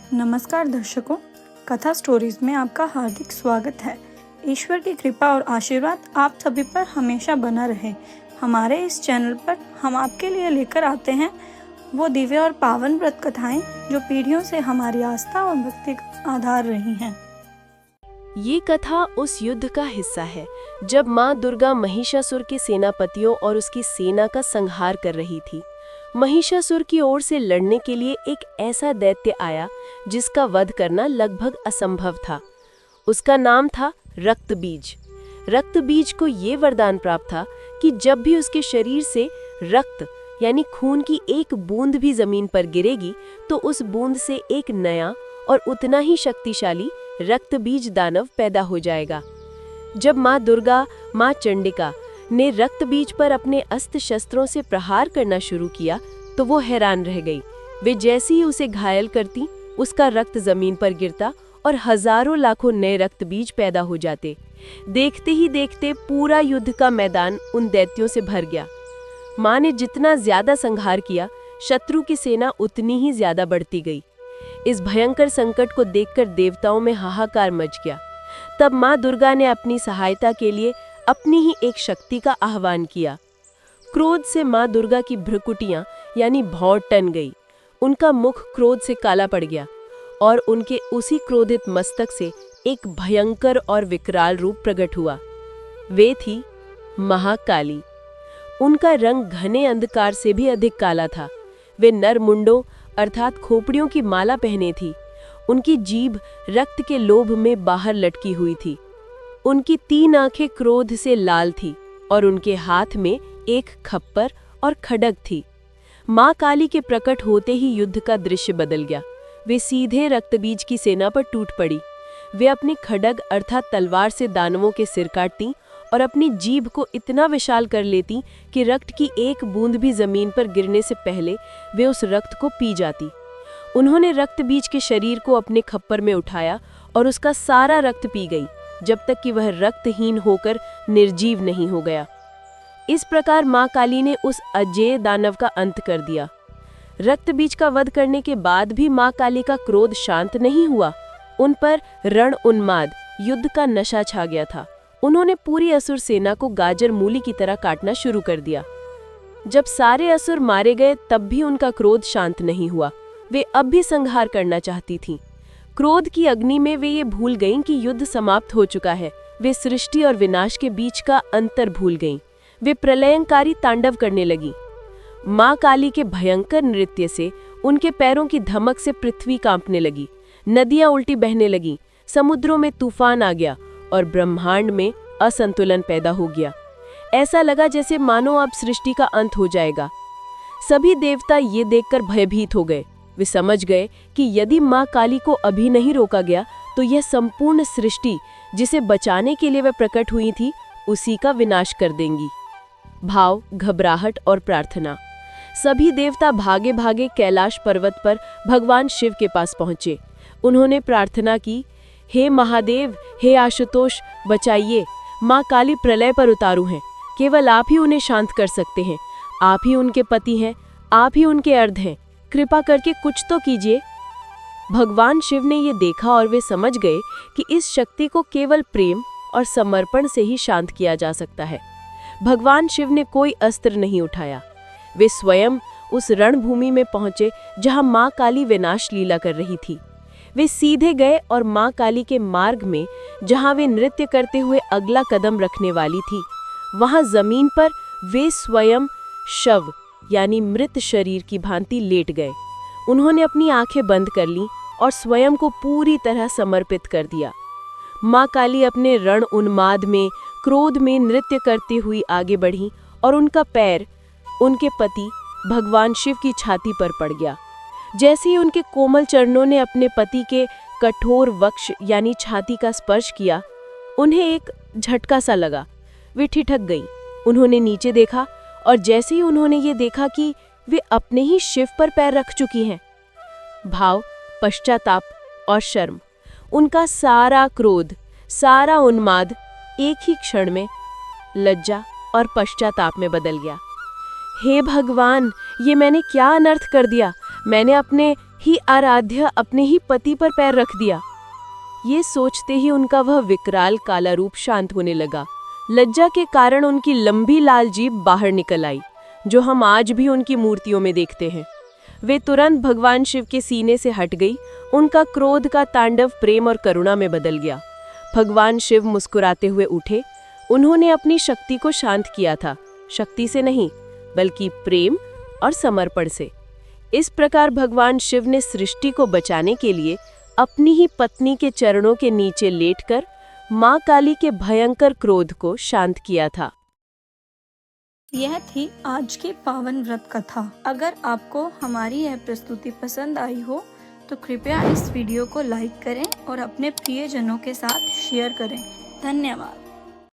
नमस्कार दर्शकों, कथा स्टोरीज में आपका हार्दिक स्वागत है। ईश्वर की कृपा और आशीर्वाद आप सभी पर हमेशा बना रहे। हमारे इस चैनल पर हम आपके लिए लेकर आते हैं वो दिव्य और पावन व्रत कथाएं जो पीढ़ियों से हमारी आस्था और भक्ति का आधार रही हैं। ये कथा उस युद्ध का हिस्सा है जब माँ दुर्गा महिषासुर के सेनापतियों और उसकी सेना का संहार कर रही थी। महिषासुर की ओर से लड़ने के लिए एक ऐसा दैत्य आया जिसका वध करना लगभग असंभव था। उसका नाम था रक्तबीज। रक्तबीज को ये वरदान प्राप्त था कि जब भी उसके शरीर से रक्त यानी खून की एक बूंद भी जमीन पर गिरेगी तो उस बूंद से एक नया और उतना ही शक्तिशाली रक्तबीज दानव पैदा हो जाएगा। जब माँ दुर्गा, माँ चंडिका ने रक्तबीज पर अपने अस्त्र शस्त्रों से प्रहार करना शुरू किया तो वो हैरान रह गई। वे जैसे ही उसे घायल करती, उसका रक्त जमीन पर गिरता और हजारों लाखों नए रक्तबीज पैदा हो जाते। देखते ही देखते पूरा युद्ध का मैदान उन दैत्यों से भर गया। माँ ने जितना ज्यादा संहार किया, शत्रु की सेना उतनी ही ज्यादा बढ़ती गई। इस भयंकर संकट को देखकर देवताओं में हाहाकार मच गया। तब माँ दुर्गा ने अपनी सहायता के लिए अपनी ही एक शक्ति का आह्वान किया। क्रोध से माँ दुर्गा की भ्रुकुटियां यानी भौं टन गई। उनका मुख क्रोध से काला पड़ गया और उनके उसी क्रोधित मस्तक से एक भयंकर और विकराल रूप प्रकट हुआ। वे थी महाकाली। उनका रंग घने अंधकार से भी अधिक काला था। वे नर मुंडों अर्थात खोपड़ियों की माला पहने थी। उनकी जीभ रक्त के लोभ में बाहर लटकी हुई थी। उनकी 3 आंखें क्रोध से लाल थी और उनके हाथ में एक खप्पर और खड्ग थी। माँ काली के प्रकट होते ही युद्ध का दृश्य बदल गया। वे सीधे रक्तबीज की सेना पर टूट पड़ी। वे अपनी खड्ग अर्थात तलवार से दानवों के सिर काटती और अपनी जीभ को इतना विशाल कर लेती कि रक्त की एक बूंद भी जमीन पर गिरने से पहले वे उस रक्त को पी जाती। उन्होंने रक्तबीज के शरीर को अपने खप्पर में उठाया और उसका सारा रक्त पी गई जब तक कि वह रक्तहीन होकर निर्जीव नहीं हो गया। इस प्रकार माँ काली ने उस अजेय दानव का अंत कर दिया। रक्तबीज का वध करने के बाद भी माँ काली का क्रोध शांत नहीं हुआ। उन पर रण उन्माद युद्ध का नशा छा गया था। उन्होंने पूरी असुर सेना को गाजर मूली की तरह काटना शुरू कर दिया। जब सारे असुर मारे गए तब भी उनका क्रोध शांत नहीं हुआ। वे अब भी संहार करना चाहती थीं। क्रोध की अग्नि में वे ये भूल गईं कि युद्ध समाप्त हो चुका है। वे सृष्टि और विनाश के बीच का अंतर भूल गईं। वे प्रलयंकारी तांडव करने लगीं। माँ काली के भयंकर नृत्य से उनके पैरों की धमक से पृथ्वी कांपने लगी। नदियां उल्टी बहने लगीं। समुद्रों में तूफान आ गया और ब्रह्मांड में असंतुलन पैदा हो गया। ऐसा लगा जैसे मानो अब सृष्टि का अंत हो जाएगा। सभी देवता ये देखकर भयभीत हो गए। वे समझ गए कि यदि माँ काली को अभी नहीं रोका गया तो यह संपूर्ण सृष्टि जिसे बचाने के लिए वे प्रकट हुई थी उसी का विनाश कर देंगी। भाव, घबराहट और प्रार्थना। सभी देवता भागे भागे कैलाश पर्वत पर भगवान शिव के पास पहुंचे। उन्होंने प्रार्थना की, हे महादेव, हे आशुतोष, बचाइए। माँ काली प्रलय पर उतारू हैं। केवल आप ही उन्हें शांत कर सकते हैं। आप ही उनके पति हैं, आप ही उनके अर्ध हैं। कृपा करके कुछ तो कीजिए। भगवान शिव ने ये देखा और वे समझ गए कि इस शक्ति को केवल प्रेम और समर्पण से ही शांत किया जा सकता है। भगवान शिव ने कोई अस्त्र नहीं उठाया। वे स्वयं उस रणभूमि में पहुंचे जहां माँ काली विनाश लीला कर रही थी। वे सीधे गए और माँ काली के मार्ग में जहां वे नृत्य करते हुए अगला कदम रखने वाली थी, वहां जमीन पर वे स्वयं शव यानी मृत शरीर की भांति लेट गए। उन्होंने अपनी आंखें बंद कर लीं और स्वयं को पूरी तरह समर्पित कर दिया। माँ काली अपने रण उन्माद में, क्रोध में नृत्य करती हुई आगे बढ़ी और उनका पैर उनके पति भगवान शिव की छाती पर पड़ गया। जैसे ही उनके कोमल चरणों ने अपने पति के कठोर वक्ष यानी छाती का स्पर्श किया, उन्हें एक झटका सा लगा। वे ठिठक गईं। उन्होंने नीचे देखा और जैसे ही उन्होंने ये देखा कि वे अपने ही शिव पर पैर रख चुकी हैं, भाव, पश्चाताप और शर्म, उनका सारा क्रोध, सारा उन्माद एक ही क्षण में लज्जा और पश्चाताप में बदल गया। हे भगवान, ये मैंने क्या अनर्थ कर दिया। मैंने अपने ही आराध्या अपने ही पति पर पैर रख दिया। ये सोचते ही उनका वह विकराल काला रूप शांत होने लगा। लज्जा के कारण उनकी लंबी लाल जीभ बाहर निकल आई, जो हम आज भी उनकी मूर्तियों में देखते हैं। वे तुरंत भगवान शिव के सीने से हट गई। उनका क्रोध का तांडव प्रेम और करुणा में बदल गया। भगवान शिव मुस्कुराते हुए उठे। उन्होंने अपनी शक्ति को शांत किया था, शक्ति से नहीं बल्कि प्रेम और समर्पण से। इस प्रकार भगवान शिव ने सृष्टि को बचाने के लिए अपनी ही पत्नी के चरणों के नीचे लेटकर मां काली के भयंकर क्रोध को शांत किया था। यह थी आज की पावन व्रत कथा। अगर आपको हमारी यह प्रस्तुति पसंद आई हो तो कृपया इस वीडियो को लाइक करें और अपने प्रियजनों के साथ शेयर करें। धन्यवाद।